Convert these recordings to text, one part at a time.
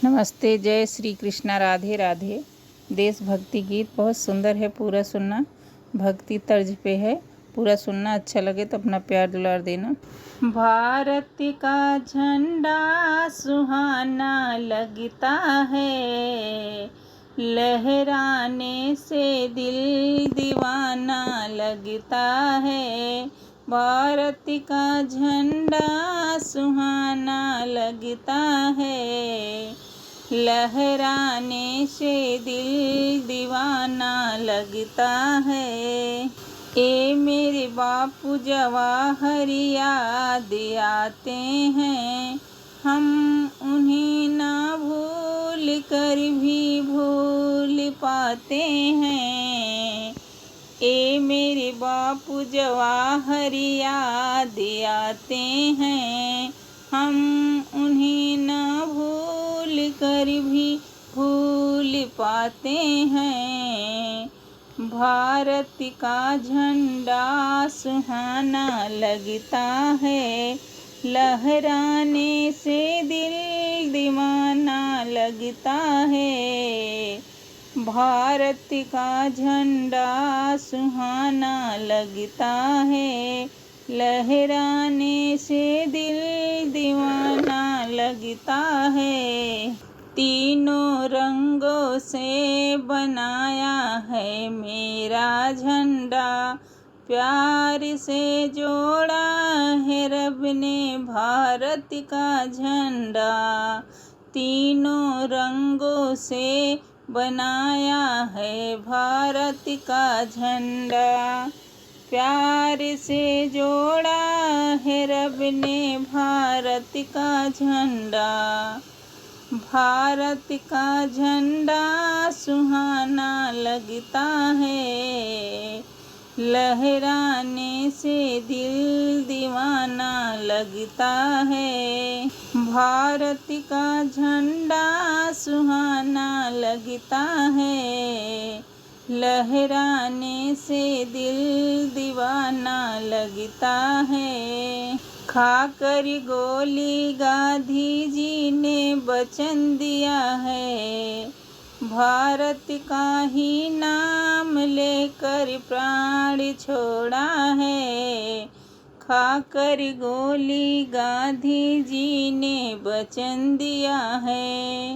नमस्ते, जय श्री कृष्णा, राधे राधे। देशभक्ति गीत बहुत सुंदर है, पूरा सुनना। भक्ति तर्ज पे है, पूरा सुनना। अच्छा लगे तो अपना प्यार दुलार देना। भारत का झंडा सुहाना लगता है, लहराने से दिल दीवाना लगता है। भारत का झंडा सुहाना लगता है, लहराने से दिल दीवाना लगता है। ए मेरे बापू जवाहर याद आते हैं, हम उन्हें ना भूल कर भी भूल पाते हैं। ए मेरे बापू जवाहर याद आते हैं, हम उन्हें ना भूल कर भी भूल पाते हैं। भारत का झंडा सुहाना लगता है, लहराने से दिल दीवाना लगता है। भारत का झंडा सुहाना लगता है, लहराने से दिल दीवाना लगता है। तीनों रंगों से बनाया है मेरा झंडा, प्यार से जोड़ा है रब ने भारत का झंडा। तीनों रंगों से बनाया है भारत का झंडा, प्यार से जोड़ा है रब ने भारत का झंडा। भारत का झंडा सुहाना लगता है, लहराने से दिल दीवाना लगता है। भारत का झंडा सुहाना लगता है, लहराने से दिल दीवाना लगता है। खाकर गोली गांधी जी ने वचन दिया है, भारत का ही नाम लेकर प्राण छोड़ा है। खाकर गोली गांधी जी ने वचन दिया है,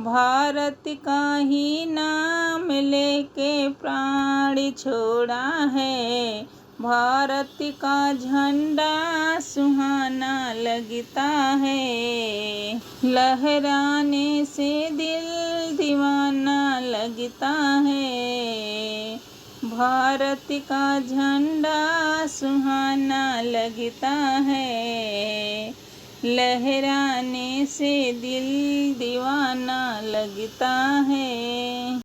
भारत का ही नाम लेके प्राण छोड़ा है। भारत का झंडा सुहाना लगता है, लहराने से दिल दीवाना लगता है। भारत का झंडा सुहाना लगता है, लहराने से दिल दीवाना लगता है।